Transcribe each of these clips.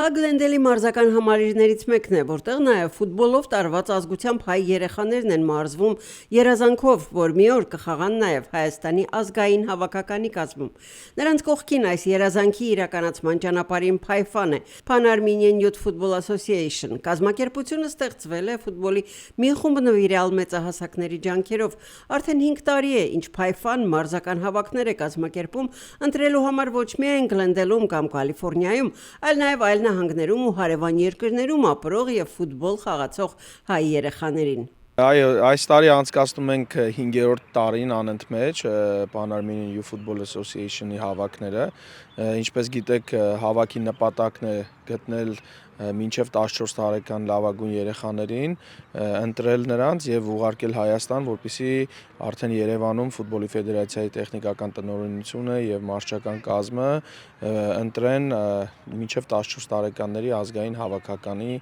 Գլենդելի մարզական համալիրներից մեկն է, որտեղ նաև ֆուտբոլով տարված ազգությամբ հայ երեխաներն են մարզվում երազանքով, որ մի օր կխաղան նաև Հայաստանի ազգային հավաքականի կազմում։ Նրանց կողքին այս երազանքի իրականացման ճանապարհին Փայֆան է, Pan-Armenian Youth Football Association։ Կազմակերպությունը ստեղծվել է ֆուտբոլի մի խումբ նվիրյալ մեծահասակների ջանքերով։ Արդեն 5 տարի է, ինչ Փայֆան մարզական հավաքներ է կազմակերպում ընտրելու համար ոչ միայն Գլենդելում կամ Կալիֆոռնիայում, այլ նաև այլ նահանգներում ու հարևան երկրներում ապրող եւ ֆուտբոլ խաղացող հայ երեխաներին։ Այո, այս տարի անցկացնում ենք 5-րդ տարին անընդմեջ Pan-Armenian Youth Football Association-ի հավաքները։ Ինչպես գիտեք, հավաքի նպատակն է գտնել մինչև 14 տարեկան լավագույն երեխաներին, ընտրել նրանց եւ ուղարկել Հայաստան, որպեսզի արդեն Երևանում ֆուտբոլի ֆեդերացիայի տեխնիկական տնօրինությունը եւ մարզչական կազմը ընտրեն մինչև 14 տարեկանների ազգային հավաքականի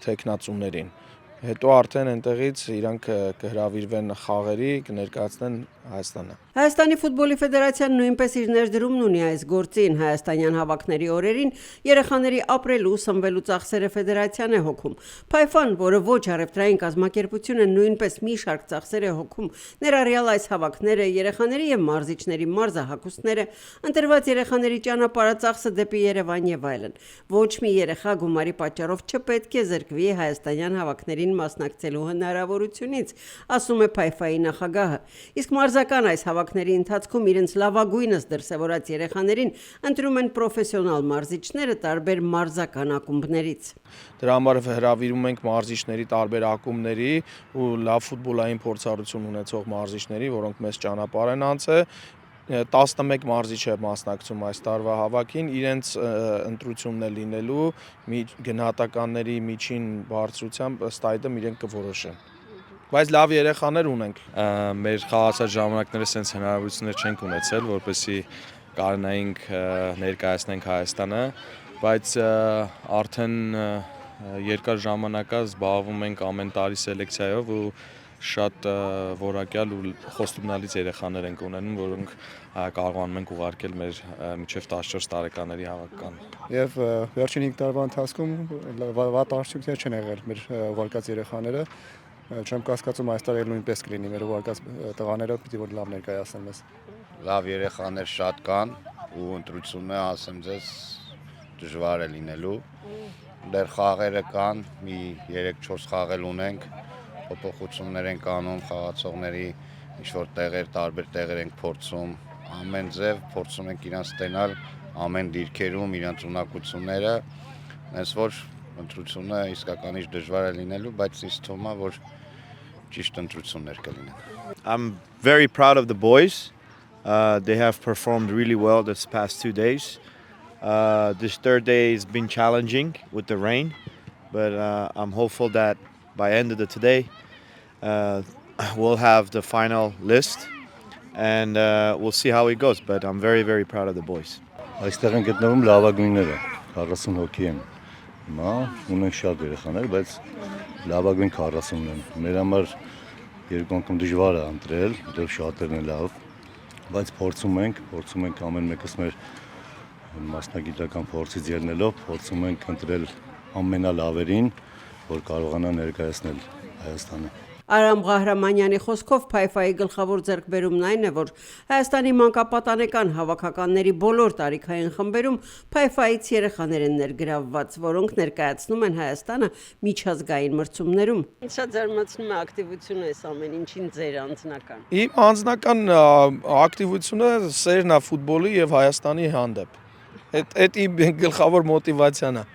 թեկնածուներին։ Հետո արդեն այնտեղից իրանք կհրավիրվեն խաղերի, կներկայացնեն Հայաստանը։ Հայաստանի ֆուտբոլի ֆեդերացիան նույնպես իր ներդրումն ունի այս գործին։ Հայաստանյան հավաքների օրերին երեխաների ապրելու, սնվելու ծախսերը ֆեդերացիան է հոգում։ Փայֆան, որը ոչ առևտրային կազմակերպություն է, նույնպես մի շարք ծախսեր է հոգում, ներառյալ այս հավաքները, երեխաների եւ մարզիչների մարզահագուստները, ընտրված երեխաների ճանապարհածախսը դեպի Երևան եւ այլն։ Ոչ մի երեխա գումարի պատճառով չպետք է զրկվի հայաստանյան հավաքներին մասնակցելու հնարավորությունից, ասում է Փայֆայի նախագահը։ Իսկ մարզական այս հավաքների ընթացքում իրենց լավագույնս դրսևորած երեխաներին ընտրում են պրոֆեսիոնալ մարզիչները տարբեր մարզական ակումբներից։ Դրա համար հրավիրում ենք մարզիչների տարբեր ակումբների ու լավ ֆուտբոլային փորձառություն ունեցող մարզիչների, որոնք մեզ ճանապարհ են անցել։ 11 մարզիչ է մասնակցում այս տարվա հավաքին, իրենց ընտրությունն է լինելու գնահատականների միջին բարձրությամբ ըստ այդմ իրենք կորոշեն։ Բայց լավ երեխաներ ունենք։ Մեր խաղացած ժամանակները sense հնարավորություններ չենք ունեցել, որպեսզի կարողանայինք ներկայացնենք Հայաստանը, բայց արդեն երկար ժամանակ զբաղվում ենք ամեն տարի սելեկցիայով ու շատ որակյալ ու խոստումնալից երեխաներ ենք ունենում, որոնք կարողանում ենք ուղարկել մեր մինչև 14 տարեկանների հավաքական։ Եվ վերջին 5 տարվա ընթացքում վատ արդյունքներ չեն եղել մեր ուղարկած երեխաները։ Չեմ կասկածում այս տարի նույնպես կլինի, մեր ուղարկած տղաները պիտի որ լավ ներկայացնեն մեզ։ Լավ երեխաներ շատ կան ու ընտրությունը, ասեմ ձեզ, դժվար է լինելու։ Դեռ խաղերը կան, մի 3-4 խաղեր ունենք, փոփոխություններ ենք անում խաղացողների, ինչ-որ տեղեր, տարբեր տեղեր ենք փորձում, ամեն ձև փորձում ենք իրանց ստենալ, ամեն դիրքերում իրանց ունակությունները, հենց որ ընտրությունը իսկականից դժվար է լինելու, բայց ինձ թվում է, որ ճիշտ ընտրություններ կլինեն։ I'm very proud of the boys. They have performed really well this past 2 days. This third day has been challenging with the rain, but I'm hopeful that by end of today we'll have the final list and we'll see how it goes, but I'm very, very proud of the boys. Այստեղ են գտնվում լավագույնները, 40 հոգի են։ Հիմա ունենք շատ երեխաներ, բայց լավագույն 40-ն են։ Մեր համար երկու անգամ դժվար է ընտրել, որտեղ շատերն են լավ, բայց փորձում ենք ամեն մեկս մեր մասնագիտական փորձից ելնելով, փորձում ենք ընտրել ամենալավերին, որ կարողանա ներկայացնել Հայաստանը։ Արամ Ղահրամանյանի խոսքով Փայֆայի գլխավոր ձեռքբերումն այն է, որ Հայաստանի մանկապատանեկան հավաքականների բոլոր տարիքային խմբերում Փայֆայից երեխաներ են ներգրավված, որոնք ներկայացնում են Հայաստանը միջազգային մրցումներում։ Ինչ շատ զարմացնում է ակտիվությունը այս ամեն ինչին ձեր անձնական։ Իմ անձնական ակտիվությունը սերն է ֆուտբոլի եւ Հայաստանի հանդեպ։ Այդ իմ գլխավոր մոտիվացիան է։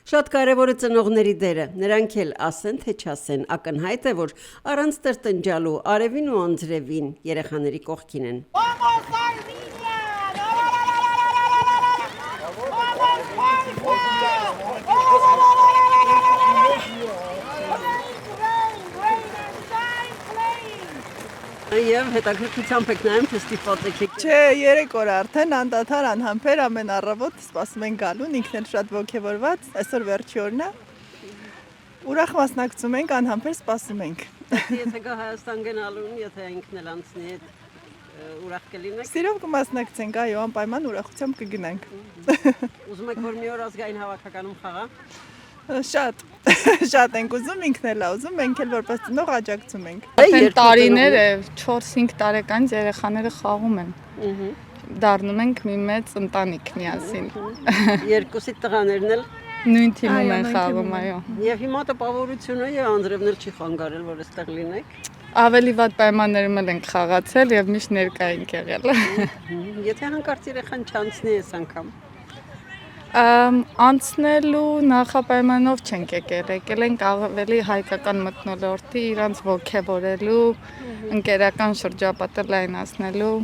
Շատ կարևոր է ծնողների դերը, նրանք էլ ասեն թե չասեն, ակնհայտ է, որ առանց տրտնջալու արևին ու անձրևին երեխաների կողքին են։ Եվ հետաքրքրությամբ եք նայում, թե ստիպված եք։ Չէ, 3 օր արդեն անդադար անհամբեր ամեն առավոտ սպասում են գալուն, ինքն էլ շատ ոգևորված, այսօր վերջի օրն է։ Ուրախ մասնակցում ենք, անհամբեր սպասում ենք։ Եթե գա Հայաստան գնալուն, եթե ինքն էլ անցնի հետ։ ուրախ կլինեք։ Սիրով կմասնակցենք, այո, անպայման ուրախությամբ կգնանք։ Ուզում եք որ մի օր ազգային հավաքականում խաղա։ Շատ շատ ենք ուզում, ինքն էլ է ուզում, մենք էլ որպես ծնող աջակցում ենք։ Արդեն տարիներ է, 4-5 տարեկանից երեխաները խաղում են։ Դառնում ենք մի մեծ ընտանիք միասին։ Երկուսի տղաներն էլ Նույն թիմում Այո, են նույն խաղում, թիմում են։ այո։ եւ հիմա տպավորությունը եւ Անդրևն էլ չի խանգարել որ այստեղ լինեք։ Ավելի վատ պայմաններում էլ ենք խաղացել եւ միշտ ներկա ենք եղել։ Եթե հանկարծ երեխան չանցնի այս անգամ։ Անցնելու նախապայմանով չենք եկել ենք ավելի հայկական մթնոլորտի իրանց ոգևորելու, ընկերական շրջապատը լայնացնելու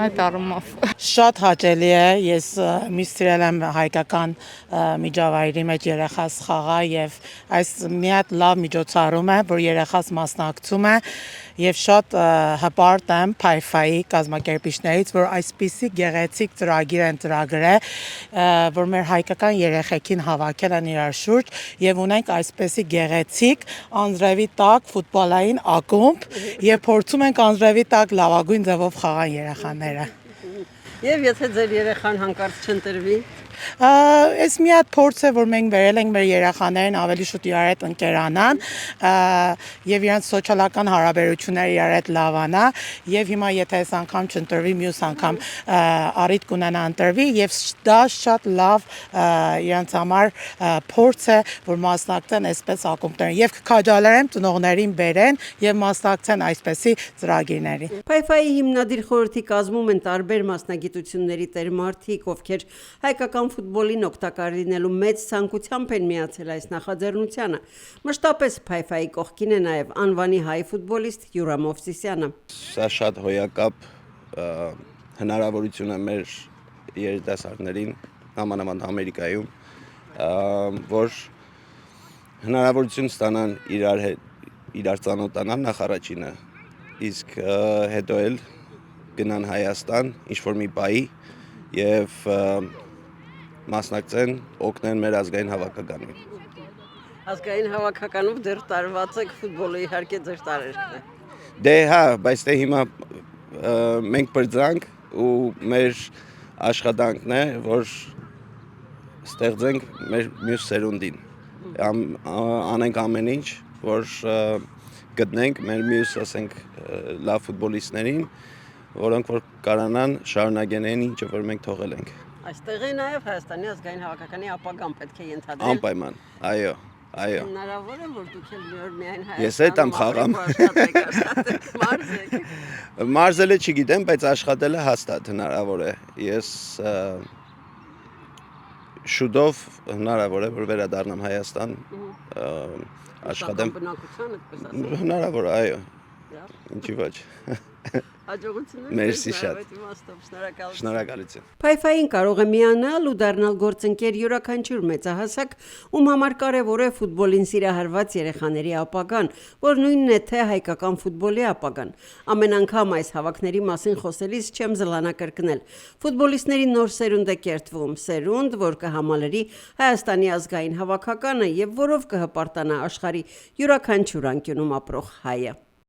այդ առումով։ Շատ հաճելի է, ես միշտ սիրել եմ հայկական միջավայրի մեջ երեխաս խաղա եւ այս մի հատ լավ միջոցառում է, որ երեխաս մասնակցում է եւ շատ հպարտ եմ Փայֆայի կազմակերպիչներից, որ այսպիսի գեղեցիկ ծրագիր են ծրագրել, որ մեր հայկական երեխեքին հավաքել են իրար շուրջ եւ ունենք այսպիսի գեղեցիկ անձրևի տակ ֆուտբոլային ակումբ եւ փորձում ենք անձրևի տակ լավագույն ձևով խաղան երեխաները։ Եվ եթե ձեր երեխան հանկարծ չընտրվի, Այս մի հատ փորձ է, որ մենք վերել ենք մեր երեխաներին ավելի շուտ իրար հետ ընկերանան եւ իրանց սոցիալական հարաբերությունները իրար հետ լավանա եւ հիմա եթե այս անգամ չընտրվի, մյուս անգամ առիթ կունենա ընտրվի եւ դա շատ լավ իրանց համար փորձ է, որ մասնակցեն այսպես ակումբներին եւ կքաջալերեմ ծնողներին բերեն եւ մասնակցեն այսպեսի ծրագիրների։ Փայֆայի հիմնադիր խորհրդի կազմում են տարբեր մասնագիտությունների տերմարտիկ, ովքեր հայկական ֆուտբոլին օգտակար լինելու մեծ ցանկությամբ են միացել այս նախաձեռնությանը։ Մշտապես Փայֆայի կողքին է նաև անվանի հայ ֆուտբոլիստ Յուրա Մովսիսյանը։ Սա շատ հոյակապ հնարավորություն է մեր երիտասարդներին, նամանավանդ Ամերիկայում, որ հնարավորություն ստանան իրար ծանոթանան նախ առաջինը, իսկ հետո էլ գնան Հայաստան, ինչ-որ մի բայի եւ մասնակցեն, օգնեն մեր ազգային հավաքականին։ Ազգային հավաքականով դեռ տարված եք ֆուտբոլը իհարկե ձեր տարերքն է։ Դե հա, բայց դե հիմա մենք բրձանք ու մեր աշխատանքն է, որ ստեղծենք մեր մյուս սերունդին։ Անենք ամեն ինչ, որ գտնենք մեր մյուս, ասենք, լավ ֆուտբոլիստներին, որոնք որ կարանան շարունակեն ինչը որ մենք թողել ենք։ Այստեղ է նաև Հայաստանի ազգային հավաքականի ապագան պետք է ենթադրել։ Անպայման, այո, այո։ Հնարավոր է որ դուք էլ մի օր միայն Ես հետ եմ խաղամ։ Մարզելը չգիտեմ, բայց աշխատելը հաստատ հնարավոր է։ Ես շուտով հնարավոր է որ վերադառնամ Հայաստան, աշխատեմ։ Հնարավոր է, այո։ Ինչի ոչ։ Հաջողություններ։ Մերսի շատ։ Շնորհակալություն։ Շնորհակալություն։ Փայֆային կարող է միանալ ու դառնալ գործընկեր յուրաքանչյուր մեծահասակ, ում համար կարևոր է ֆուտբոլին սիրահարված երեխաների ապագան, որ նույնն է թե հայկական ֆուտբոլի ապագան։ Ամեն անգամ այս հավաքների մասին խոսելիս չեմ զլանակրկնել։ Ֆուտբոլիստների նոր սերունդ է կերտվում, սերունդ, որ կհամալրի Հայաստանի ազգային հավաքականը եւ որով կհպարտանա աշխարհի յուրաքանչյուր անկյունում ապրող հայը։